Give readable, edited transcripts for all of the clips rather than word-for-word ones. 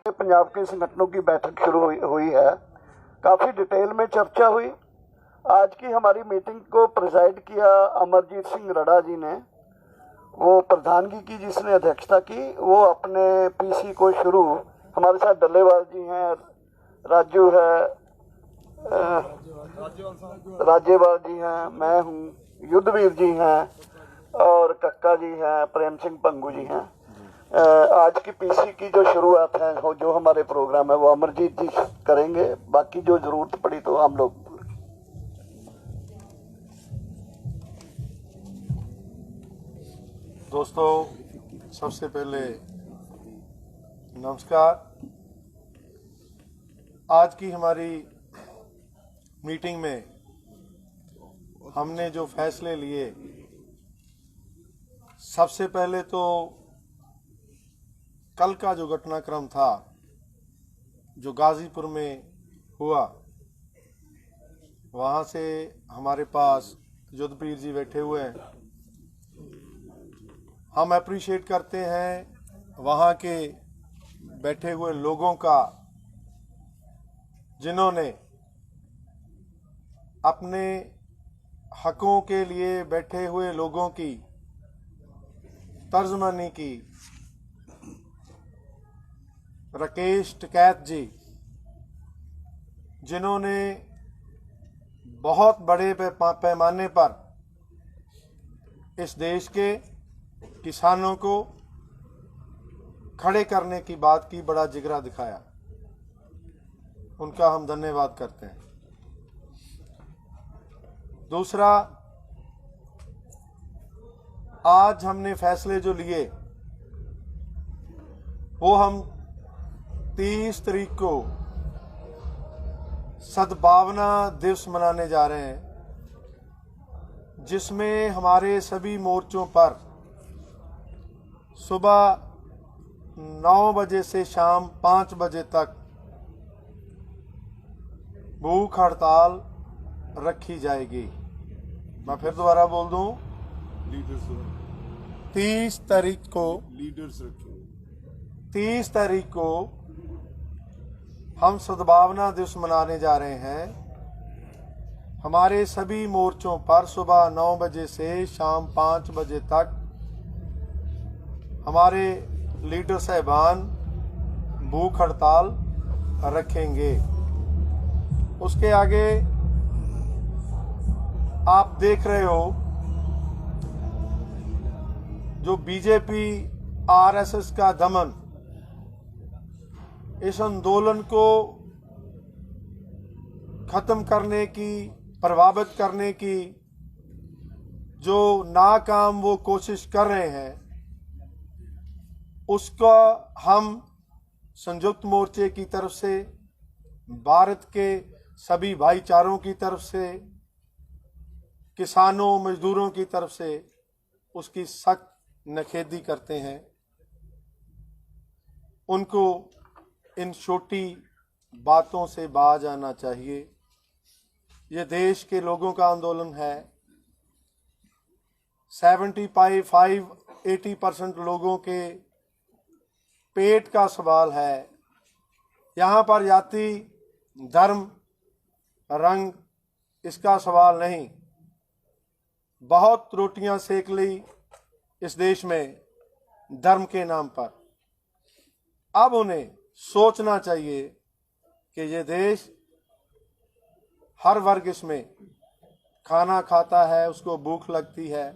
पंजाब के संगठनों की बैठक शुरू हुई है। काफ़ी डिटेल में चर्चा हुई। आज की हमारी मीटिंग को प्रिजाइड किया अमरजीत सिंह रड़ा जी ने। वो प्रधानगी की जिसने अध्यक्षता की, वो अपने पीसी को शुरू, हमारे साथ डल्लेवाल जी हैं, राजू है, राज्यपाल जी हैं, मैं हूँ, युद्धवीर जी हैं और कक्का जी हैं, प्रेम सिंह पंगू जी हैं। आज की पीसी की जो शुरुआत है, जो हमारे प्रोग्राम है, वो अमरजीत जी करेंगे। बाकी जो जरूरत पड़ी तो हम लोग। दोस्तों, सबसे पहले नमस्कार। आज की हमारी मीटिंग में हमने जो फैसले लिए, सबसे पहले तो कल का जो घटनाक्रम था जो गाजीपुर में हुआ, वहाँ से हमारे पास युद्धवीर जी बैठे हुए हैं। हम अप्रिशिएट करते हैं वहाँ के बैठे हुए लोगों का, जिन्होंने अपने हकों के लिए बैठे हुए लोगों की तर्जमानी की। राकेश टिकैत जी, जिन्होंने बहुत बड़े पैमाने पर इस देश के किसानों को खड़े करने की बात की, बड़ा जिगरा दिखाया, उनका हम धन्यवाद करते हैं। दूसरा, आज हमने फैसले जो लिए वो हम 30 तारीख को सद्भावना दिवस मनाने जा रहे हैं, जिसमें हमारे सभी मोर्चों पर सुबह 9 बजे से शाम 5 बजे तक भूख हड़ताल रखी जाएगी। मैं फिर दोबारा बोल दूं, 30 तारीख को 30 तारीख को हम सद्भावना दिवस मनाने जा रहे हैं। हमारे सभी मोर्चों पर सुबह 9 बजे से शाम 5 बजे तक हमारे लीडर साहिबान भूख हड़ताल रखेंगे। उसके आगे आप देख रहे हो, जो बीजेपी आरएसएस का दमन, इस आंदोलन को खत्म करने की, प्रभावित करने की जो नाकाम वो कोशिश कर रहे हैं, उसका हम संयुक्त मोर्चे की तरफ से, भारत के सभी भाईचारों की तरफ से, किसानों मजदूरों की तरफ से उसकी सख्त निखेधी करते हैं। उनको इन छोटी बातों से बाज आना चाहिए। ये देश के लोगों का आंदोलन है। 75-80% लोगों के पेट का सवाल है। यहाँ पर जाति, धर्म, रंग, इसका सवाल नहीं। बहुत रोटियां सेक ली इस देश में धर्म के नाम पर। अब उन्हें सोचना चाहिए कि ये देश, हर वर्ग इसमें खाना खाता है, उसको भूख लगती है,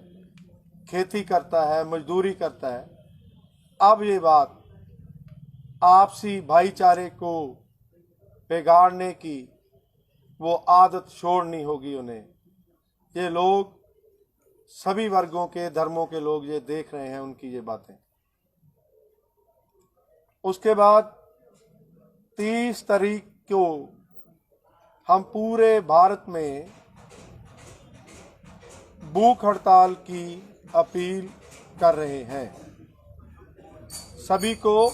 खेती करता है, मजदूरी करता है। अब ये बात आपसी भाईचारे को बिगाड़ने की वो आदत छोड़नी होगी उन्हें। ये लोग, सभी वर्गों के, धर्मों के लोग ये देख रहे हैं उनकी ये बातें। उसके बाद 30 तारीख को हम पूरे भारत में भूख हड़ताल की अपील कर रहे हैं। सभी को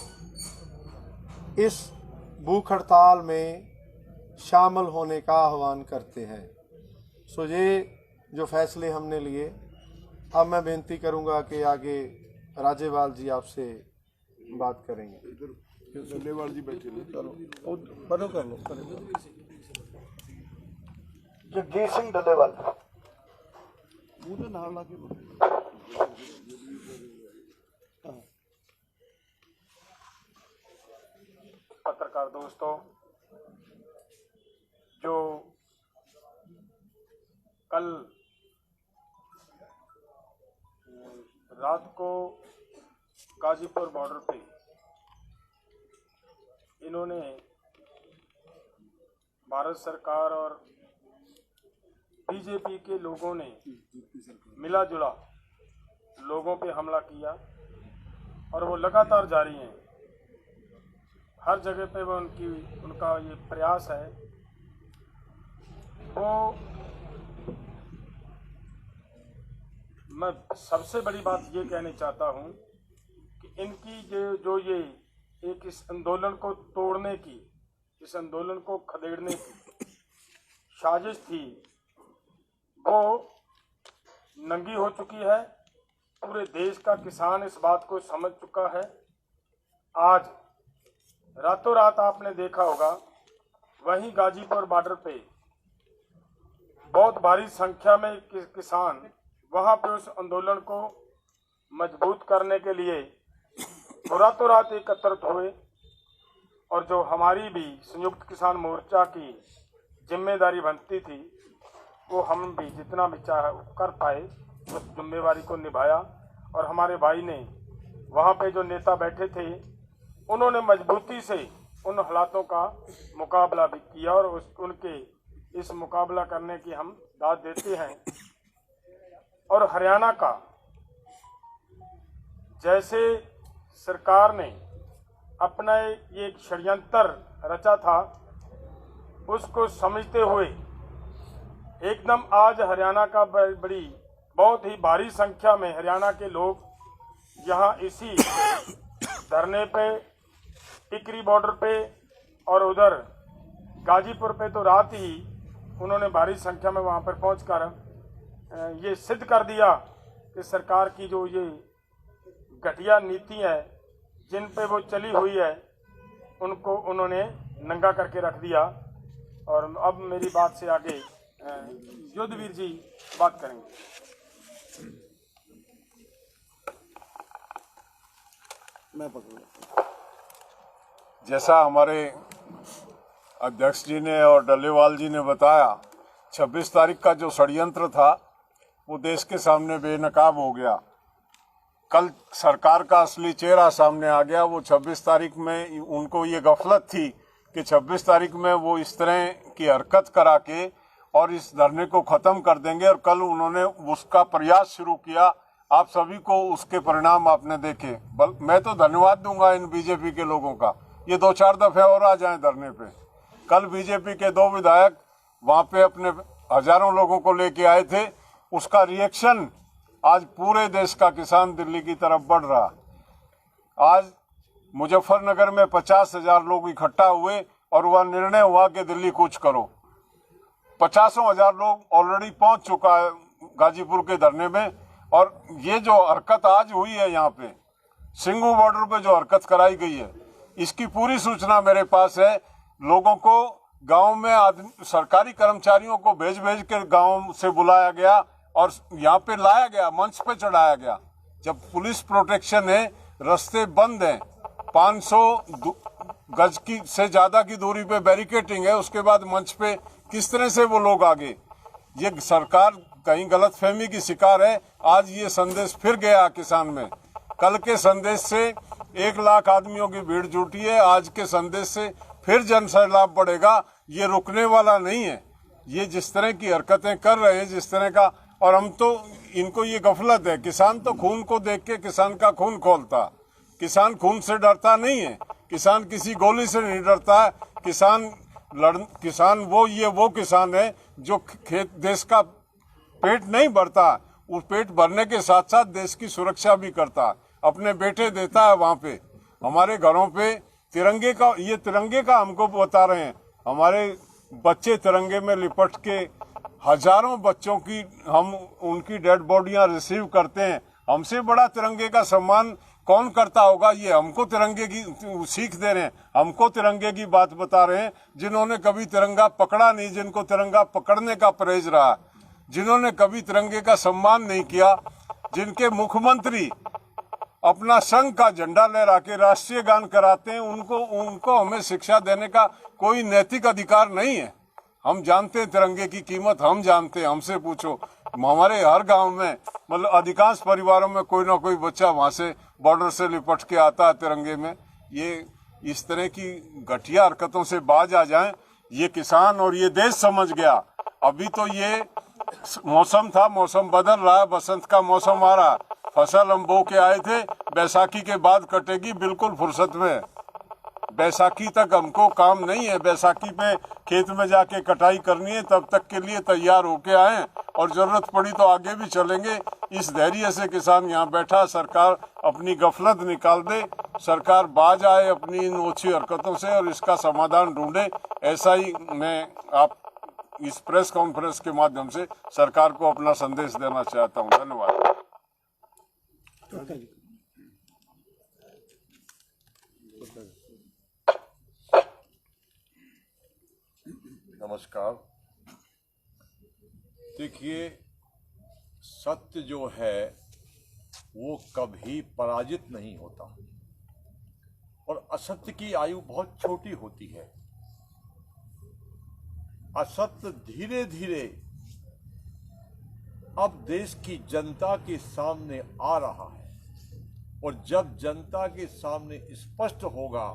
इस भूख हड़ताल में शामिल होने का आह्वान करते हैं। सो ये जो फैसले हमने लिए, अब मैं बेनती करूंगा कि आगे राज्यपाल जी आपसे बात करेंगे। डल्लेवाल जी बैठे हैं। चलो बनो कर लो। जगजीत सिंह डल्लेवाल मुझे नाम लाके पत्रकार दोस्तों, जो कल रात को गाजीपुर बॉर्डर पे इन्होंने भारत सरकार और बीजेपी के लोगों ने मिला जुला लोगों पे हमला किया और वो लगातार जारी हैं। हर जगह पे वो उनका ये प्रयास है। वो मैं सबसे बड़ी बात ये कहना चाहता हूँ कि इनकी जो ये एक इस आंदोलन को तोड़ने की, इस आंदोलन को खदेड़ने की साजिश थी, वो नंगी हो चुकी है। पूरे देश का किसान इस बात को समझ चुका है। आज रातों रात आपने देखा होगा, वहीं गाजीपुर बॉर्डर पे बहुत भारी संख्या में किसान वहां पे उस आंदोलन को मजबूत करने के लिए रातों रात एकत्रित हुए। और जो हमारी भी संयुक्त किसान मोर्चा की जिम्मेदारी बनती थी, वो हम भी जितना भी चाहे कर पाए उस जिम्मेवारी को निभाया। और हमारे भाई ने वहाँ पे जो नेता बैठे थे, उन्होंने मजबूती से उन हालातों का मुकाबला भी किया और उनके इस मुकाबला करने की हम दाद देते हैं। और हरियाणा का जैसे सरकार ने अपना ये एक षड्यंत्र रचा था, उसको समझते हुए एकदम आज हरियाणा का बहुत ही भारी संख्या में हरियाणा के लोग यहाँ इसी धरने पे, टिकरी बॉर्डर पे और उधर गाजीपुर पे तो रात ही उन्होंने भारी संख्या में वहाँ पर पहुंचकर ये सिद्ध कर दिया कि सरकार की जो ये घटिया नीति है, जिन पे वो चली हुई है, उनको उन्होंने नंगा करके रख दिया। और अब मेरी बात से आगे युद्धवीर जी बात करेंगे। मैं पकड़ूंगा। जैसा हमारे अध्यक्ष जी ने और डल्लेवाल जी ने बताया, 26 तारीख का जो षड्यंत्र था वो देश के सामने बेनकाब हो गया। कल सरकार का असली चेहरा सामने आ गया। वो 26 तारीख में उनको ये गफलत थी कि 26 तारीख में वो इस तरह की हरकत करा के और इस धरने को खत्म कर देंगे, और कल उन्होंने उसका प्रयास शुरू किया। आप सभी को उसके परिणाम आपने देखे। मैं तो धन्यवाद दूंगा इन बीजेपी के लोगों का, ये 2-4 दफे और आ जाएं धरने पे। कल बीजेपी के 2 विधायक वहां पे अपने हजारों लोगों को लेके आए थे। उसका रिएक्शन आज पूरे देश का किसान दिल्ली की तरफ बढ़ रहा। आज मुजफ्फरनगर में 50,000 लोग इकट्ठा हुए और वह निर्णय हुआ कि दिल्ली कूच करो। 50,000 लोग ऑलरेडी पहुंच चुका है गाजीपुर के धरने में। और ये जो हरकत आज हुई है यहाँ पे सिंगू बॉर्डर पे, जो हरकत कराई गई है, इसकी पूरी सूचना मेरे पास है। लोगों को गांव में सरकारी कर्मचारियों को भेज के गांव से बुलाया गया और यहाँ पे लाया गया, मंच पे चढ़ाया गया। जब पुलिस प्रोटेक्शन है, रास्ते बंद हैं, 500 गज की से ज्यादा की दूरी पे बैरिकेटिंग है, उसके बाद मंच पे किस तरह से वो लोग आगे? ये सरकार कहीं गलतफहमी की शिकार है। आज ये संदेश फिर गया किसान में। कल के संदेश से 1 लाख आदमियों की भीड़ जुटी है, आज के संदेश से फिर जन सैलाब बढ़ेगा। ये रुकने वाला नहीं है। ये जिस तरह की हरकतें कर रहे हैं, जिस तरह का, और हम तो इनको ये गफलत है। किसान तो खून को देख के किसान का खून खोलता। किसान खून से डरता नहीं है, किसान किसी गोली से नहीं डरता है। किसान वो किसान है जो देश का पेट नहीं भरता, उस पेट भरने के साथ साथ देश की सुरक्षा भी करता, अपने बेटे देता है। वहाँ पे हमारे घरों पे तिरंगे का हमको बता रहे हैं। हमारे बच्चे तिरंगे में लिपट के, हजारों बच्चों की हम उनकी डेड बॉडियां रिसीव करते हैं। हमसे बड़ा तिरंगे का सम्मान कौन करता होगा? ये हमको तिरंगे की सीख दे रहे हैं, हमको तिरंगे की बात बता रहे हैं, जिन्होंने कभी तिरंगा पकड़ा नहीं, जिनको तिरंगा पकड़ने का परहेज रहा, जिन्होंने कभी तिरंगे का सम्मान नहीं किया, जिनके मुख्यमंत्री अपना संघ का झंडा लहरा के राष्ट्रीय गान कराते हैं, उनको हमें शिक्षा देने का कोई नैतिक अधिकार नहीं है। हम जानते हैं तिरंगे की कीमत, हम जानते हैं, हमसे पूछो। हमारे हर गांव में मतलब अधिकांश परिवारों में कोई ना कोई बच्चा वहां से बॉर्डर से लिपट के आता है तिरंगे में। ये इस तरह की घटिया हरकतों से बाज आ जाएं, ये किसान और ये देश समझ गया। अभी तो ये मौसम था, मौसम बदल रहा है, बसंत का मौसम आ रहा है, फसल हम बो के आए थे, बैसाखी के बाद कटेगी, बिल्कुल फुर्सत में। बैसाखी तक हमको काम नहीं है, बैसाखी पे खेत में जाके कटाई करनी है, तब तक के लिए तैयार होके आए, और जरूरत पड़ी तो आगे भी चलेंगे। इस धैर्य से किसान यहाँ बैठा, सरकार अपनी गफलत निकाल दे, सरकार बाज आए अपनी इन ओछी हरकतों से और इसका समाधान ढूंढे। ऐसा ही मैं आप इस प्रेस कॉन्फ्रेंस के माध्यम से सरकार को अपना संदेश देना चाहता हूँ। धन्यवाद। नमस्कार। देखिए, सत्य जो है वो कभी पराजित नहीं होता और असत्य की आयु बहुत छोटी होती है। असत्य धीरे धीरे अब देश की जनता के सामने आ रहा है, और जब जनता के सामने स्पष्ट होगा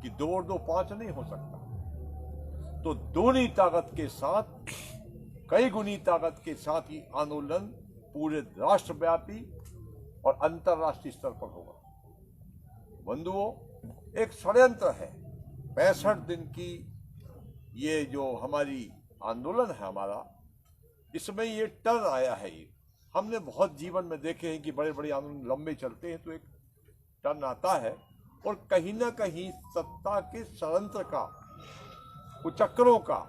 कि 2 और 2 5 नहीं हो सकता, तो दूनी ताकत के साथ, कई गुनी ताकत के साथ ही आंदोलन पूरे राष्ट्रव्यापी और अंतर्राष्ट्रीय स्तर पर होगा। बंधुओं, एक षड्यंत्र है 65 दिन की ये जो हमारी आंदोलन है हमारा, इसमें ये टर्न आया है। ये हमने बहुत जीवन में देखे हैं कि बड़े बड़े आंदोलन लंबे चलते हैं तो एक टर्न आता है, और कहीं ना कहीं सत्ता के षड्यंत्र का, कुचक्करों का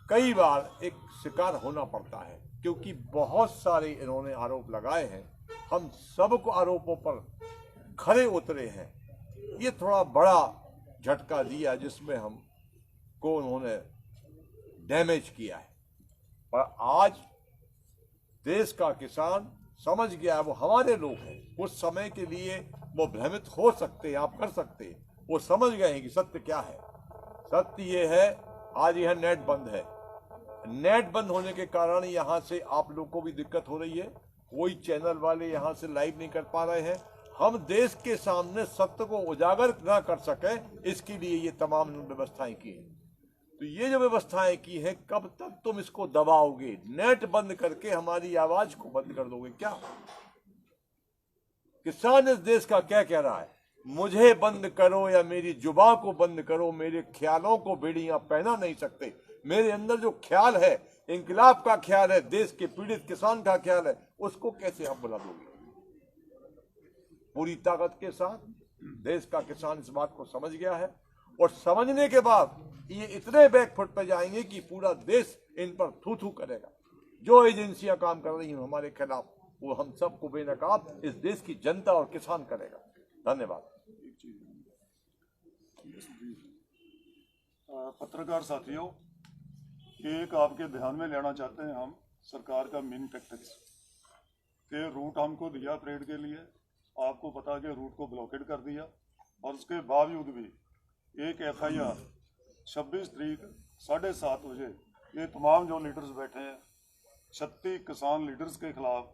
कई बार एक शिकार होना पड़ता है, क्योंकि बहुत सारे इन्होंने आरोप लगाए हैं। हम सबको आरोपों पर खरे उतरे हैं। ये थोड़ा बड़ा झटका दिया जिसमें हमको उन्होंने डैमेज किया है, पर आज देश का किसान समझ गया है, वो हमारे लोग हैं। कुछ समय के लिए वो भ्रमित हो सकते हैं, आप कर सकते हैं, वो समझ गए हैं कि सत्य क्या है। सत्य ये है, आज यह नेट बंद है। नेट बंद होने के कारण यहाँ से आप लोग को भी दिक्कत हो रही है, कोई चैनल वाले यहाँ से लाइव नहीं कर पा रहे हैं। हम देश के सामने सत्य को उजागर ना कर सके, इसके लिए ये तमाम व्यवस्थाएं की हैं। तो ये जो व्यवस्थाएं की हैं, कब तक तुम इसको दबाओगे? नेट बंद करके हमारी आवाज को बंद कर दोगे क्या? किसान इस देश का क्या कह रहा है? मुझे बंद करो या मेरी जुबान को बंद करो, मेरे ख्यालों को बेड़ियां पहना नहीं सकते। मेरे अंदर जो ख्याल है, इंकलाब का ख्याल है, देश के पीड़ित किसान का ख्याल है, उसको कैसे आप बुला दोगे? पूरी ताकत के साथ देश का किसान इस बात को समझ गया है, और समझने के बाद ये इतने बैकफुट पे जाएंगे कि पूरा देश इन पर थू थू करेगा। जो एजेंसियां काम कर रही हैं हमारे खिलाफ, वो हम सबको बेनकाब इस देश की जनता और किसान करेगा। धन्यवाद। पत्रकार साथियों, एक आपके ध्यान में लेना चाहते हैं हम सरकार का मीन टैक्टिक्स के रूट हमको दिया परेड के लिए, आपको पता कि रूट को ब्लॉकेड कर दिया, और उसके बावजूद भी एक FIR 26 तारीख 7:30 बजे ये तमाम जो लीडर्स बैठे हैं 36 किसान लीडर्स के खिलाफ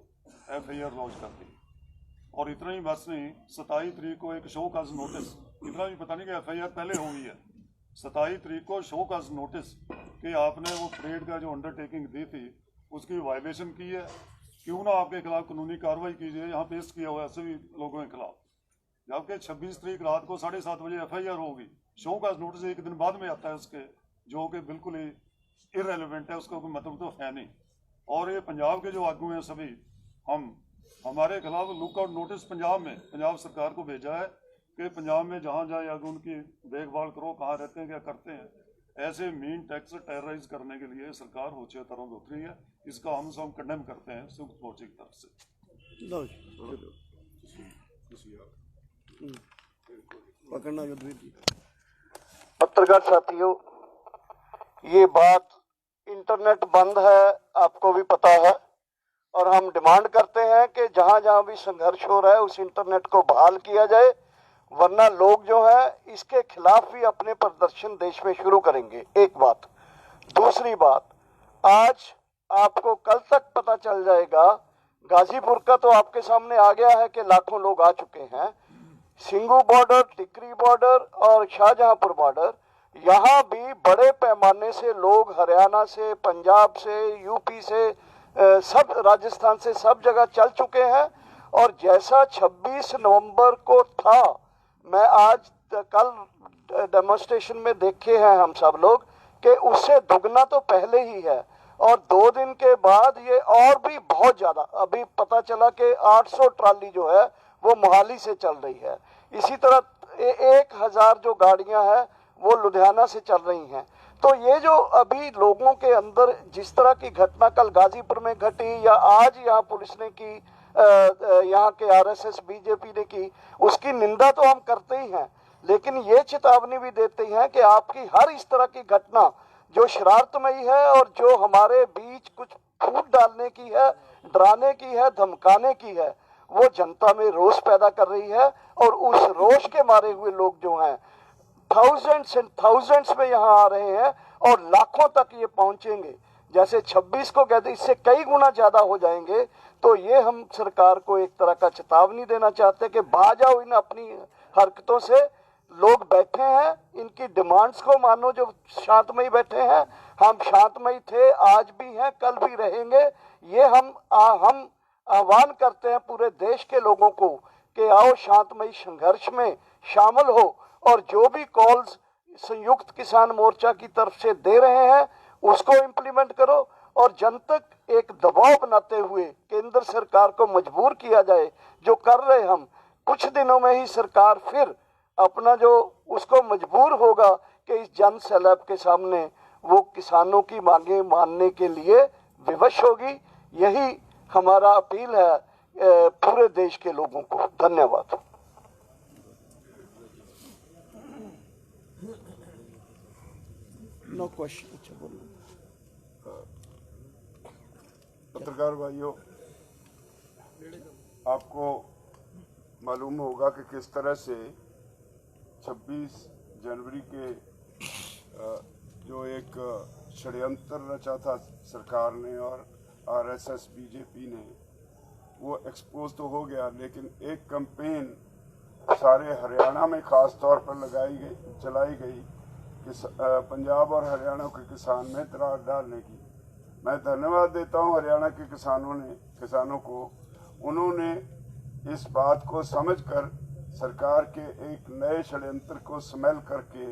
FIR लॉन्च कर दी। और इतना ही बस नहीं, 27 तारीख को एक शो काज नोटिस, इतना भी पता नहीं कि FIR पहले हो गई है, 27 तारीख को शो काज नोटिस कि आपने वो परेड का जो अंडरटेकिंग दी थी उसकी वायलेशन की है, क्यों ना आपके खिलाफ कानूनी कार्रवाई कीजिए। यहाँ पेश किया हुआ है सभी लोगों के खिलाफ, जबकि 26 तारीख रात को 7:30 बजे FIR होगी। शो काज नोटिस एक दिन बाद में आता है उसके, जो कि बिल्कुल ही इररेलेवेंट है, उसका कोई मतलब तो है नहीं। और ये पंजाब के जो आगू हैं सभी, हमारे खिलाफ लुकआउट नोटिस पंजाब में पंजाब सरकार को भेजा है कि पंजाब में जहाँ जहाँ आगे उनकी देखभाल करो, कहाँ रहते हैं, क्या करते हैं। ऐसे मीन टैक्स टेरराइज करने के लिए सरकार होचे तरह उतरी है, इसका हम सब कंडेम करते हैं संयुक्त मोर्चे की तरफ से। पकड़ना युद्धवीर जी। पत्रकार साथियों, ये बात इंटरनेट बंद है, आपको भी पता है, और हम डिमांड करते हैं कि जहां जहां भी संघर्ष हो रहा है उस इंटरनेट को बहाल किया जाए, वरना लोग जो है इसके खिलाफ भी अपने प्रदर्शन देश में शुरू करेंगे। एक बात। दूसरी बात, आज आपको कल तक पता चल जाएगा, गाजीपुर का तो आपके सामने आ गया है कि लाखों लोग आ चुके हैं। सिंगू बॉर्डर, टिकरी बॉर्डर और शाहजहांपुर बॉर्डर, यहाँ भी बड़े पैमाने से लोग हरियाणा से, पंजाब से, यूपी से, सब राजस्थान से, सब जगह चल चुके हैं। और जैसा 26 नवंबर को था, मैं आज कल डेमोन्स्ट्रेशन में देखे हैं हम सब लोग, कि उससे दुगना तो पहले ही है। और 2 दिन के बाद ये और भी बहुत ज़्यादा, अभी पता चला कि 800 ट्राली जो है वो मोहाली से चल रही है। इसी तरह 1000 जो गाड़ियां हैं वो लुधियाना से चल रही हैं। तो ये जो अभी लोगों के अंदर जिस तरह की घटना कल गाजीपुर में घटी या आज यहाँ पुलिस ने की, यहाँ के आरएसएस बीजेपी ने की, उसकी निंदा तो हम करते ही हैं, लेकिन ये चेतावनी भी देते हैं कि आपकी हर इस तरह की घटना जो शरारतमयी है और जो हमारे बीच कुछ फूट डालने की है, डराने की है, धमकाने की है, वो जनता में रोष पैदा कर रही है। और उस रोष के मारे हुए लोग जो हैं थाउजेंड्स एंड थाउजेंड्स में यहाँ आ रहे हैं और लाखों तक ये पहुंचेंगे। जैसे 26 को कहते, इससे कई गुना ज्यादा हो जाएंगे। तो ये हम सरकार को एक तरह का चेतावनी देना चाहते हैं कि बाज आओ इन अपनी हरकतों से। लोग बैठे हैं, इनकी डिमांड्स को मानो, जो शांतमयी बैठे हैं। हम शांतमयी थे, आज भी हैं, कल भी रहेंगे। ये हम आह्वान करते हैं पूरे देश के लोगों को कि आओ शांतमयी संघर्ष में शामिल हो, और जो भी कॉल्स संयुक्त किसान मोर्चा की तरफ से दे रहे हैं उसको इम्प्लीमेंट करो, और जनतक एक दबाव बनाते हुए केंद्र सरकार को मजबूर किया जाए, जो कर रहे हम। कुछ दिनों में ही सरकार फिर अपना जो उसको मजबूर होगा कि इस जन सैलाब के सामने वो किसानों की मांगे मानने के लिए विवश होगी। यही हमारा अपील है पूरे देश के लोगों को। धन्यवाद। No question. अच्छा बोलो। पत्रकार भाइयों, आपको मालूम होगा कि किस तरह से 26 जनवरी के जो एक षड्यंत्र रचा था सरकार ने और आरएसएस बीजेपी ने, वो एक्सपोज तो हो गया, लेकिन एक कैंपेन सारे हरियाणा में खास तौर पर चलाई गई कि पंजाब और हरियाणा के किसान में दरार डालने की। मैं धन्यवाद देता हूं हरियाणा के किसानों को। उन्होंने इस बात को समझकर सरकार के एक नए षड्यंत्र को स्मेल करके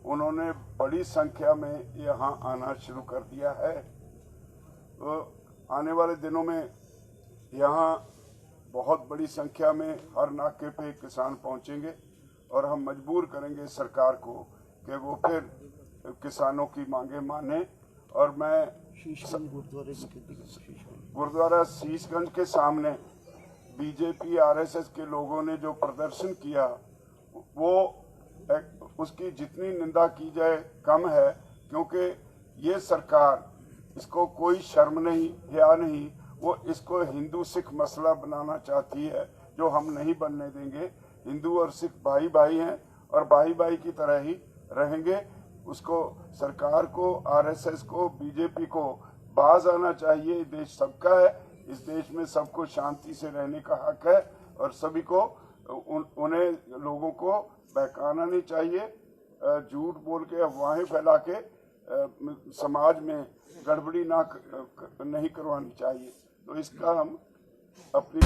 उन्होंने बड़ी संख्या में यहाँ आना शुरू कर दिया है। तो आने वाले दिनों में यहाँ बहुत बड़ी संख्या में हर नाके पे किसान पहुँचेंगे और हम मजबूर करेंगे सरकार को कि वो फिर किसानों की मांगे माने। और मैं गुरुद्वारा शीशगंज के सामने बीजेपी आरएसएस के लोगों ने जो प्रदर्शन किया, वो उसकी जितनी निंदा की जाए कम है, क्योंकि ये सरकार, इसको कोई शर्म नहीं, हया नहीं, वो इसको हिंदू सिख मसला बनाना चाहती है, जो हम नहीं बनने देंगे। हिंदू और सिख भाई भाई हैं और भाई भाई की तरह ही रहेंगे। उसको सरकार को, आरएसएस को, बीजेपी को बाज आना चाहिए। देश सबका है, इस देश में सबको शांति से रहने का हक है और सभी को उन्हें लोगों को बहकाना नहीं चाहिए। झूठ बोल के, अफवाहें फैला के समाज में गड़बड़ी नहीं करवानी चाहिए। तो इसका हम अपनी